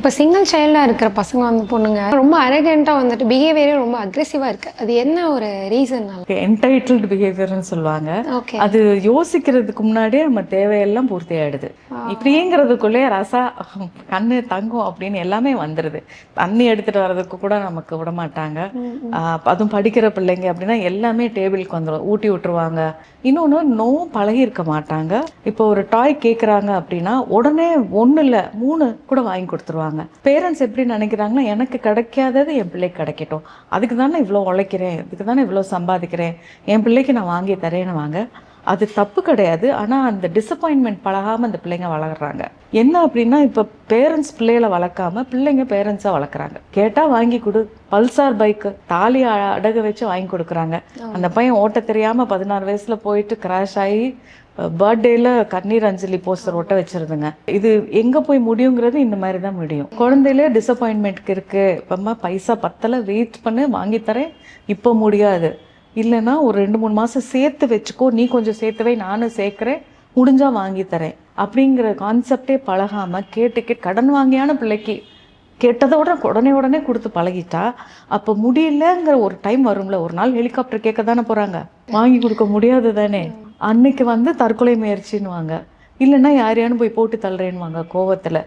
இப்போ சிங்கிள் சைல்டாக இருக்கிற பசங்க பொண்ணுங்க ரொம்ப அரகெண்ட்டாக பிஹேவியரே ரொம்ப அக்ரெசிவாக இருக்குது. அது என்ன ஒரு ரீசன்? என்டைட்டில்டு பிஹேவியர்னு சொல்லுவாங்க. ஓகே. அது யோசிக்கிறதுக்கு முன்னாடியே நம்ம தேவையெல்லாம் பூர்த்தி ஆயிடுது. இப்படிங்கிறதுக்குள்ளே ரசா கண்ணு தங்கம் அப்படின்னு எல்லாமே வந்துடுது. தண்ணி எடுத்துட்டு வர்றதுக்கு கூட நமக்கு விட மாட்டாங்க. அதுவும் படிக்கிற பிள்ளைங்க அப்படின்னா எல்லாமே டேபிளுக்கு வந்துடும், ஊட்டி விட்டுருவாங்க. இன்னொன்று நோ பழகி இருக்க மாட்டாங்க. இப்போ ஒரு டாய் கேட்குறாங்க அப்படின்னா உடனே 1 இல்லை 3 கூட வாங்கி கொடுத்துருவாங்க. பேரண்ட்ஸ் எப்படி நினைக்கிறாங்கன்னா, எனக்கு கிடைக்காதது என் பிள்ளைக்கு கிடைக்கட்டும், அதுக்கு தானே இவ்வளோ உழைக்கிறேன், அதுக்கு தானே இவ்வளோ சம்பாதிக்கிறேன், என் பிள்ளைக்கு நான் வாங்கி தரேன்னு வாங்க. அது தப்பு கிடையாது. ஆனால் அந்த டிசப்பாயின்மெண்ட் பழகாமல் அந்த பிள்ளைங்க வளர்கிறாங்க. என்ன அப்படின்னா, இப்போ பேரண்ட்ஸ் பிள்ளைகளை வளர்க்காம பிள்ளைங்க பேரண்ட்ஸாக வளர்க்குறாங்க. கேட்டால் வாங்கி கொடு, பல்சார் பைக்கு தாலி அடகு வச்சு வாங்கி கொடுக்குறாங்க. அந்த பையன் ஓட்ட தெரியாமல் 16 வயசில் போயிட்டு கிராஷ் ஆகி பர்த்டேல கண்ணீர் அஞ்சலி போஸ்டர் ஒட்ட வச்சிருதுங்க. இது எங்கே போய் முடியுங்கிறது இந்த மாதிரி தான் முடியும். குழந்தையிலே டிசப்பாயின்மெண்ட்க்கு இருக்குது. இப்போம்மா பைசா பத்தலை, வெயிட் பண்ணு வாங்கி தரேன், இப்போ முடியாது, இல்லைன்னா ஒரு 2-3 மாதம் சேர்த்து வச்சுக்கோ, நீ கொஞ்சம் சேர்த்துவை, நானும் சேர்க்குறேன், முடிஞ்சால் வாங்கி தரேன் அப்படிங்கிற கான்செப்டே பழகாமல் கேட்டு கடன் வாங்கியான பிள்ளைக்கு கேட்டதை உடனே கொடுத்து பழகிட்டா, அப்போ முடியலங்கிற ஒரு டைம் வரும்ல. ஒரு நாள் ஹெலிகாப்டர் கேட்க தானே போகிறாங்க, வாங்கி கொடுக்க முடியாது தானே. அன்னைக்கு தற்கொலை முயற்சின்னு வாங்க, இல்லைன்னா யாரையானு போய் போட்டு தள்ளுறேன்னு வாங்க கோவத்தில்.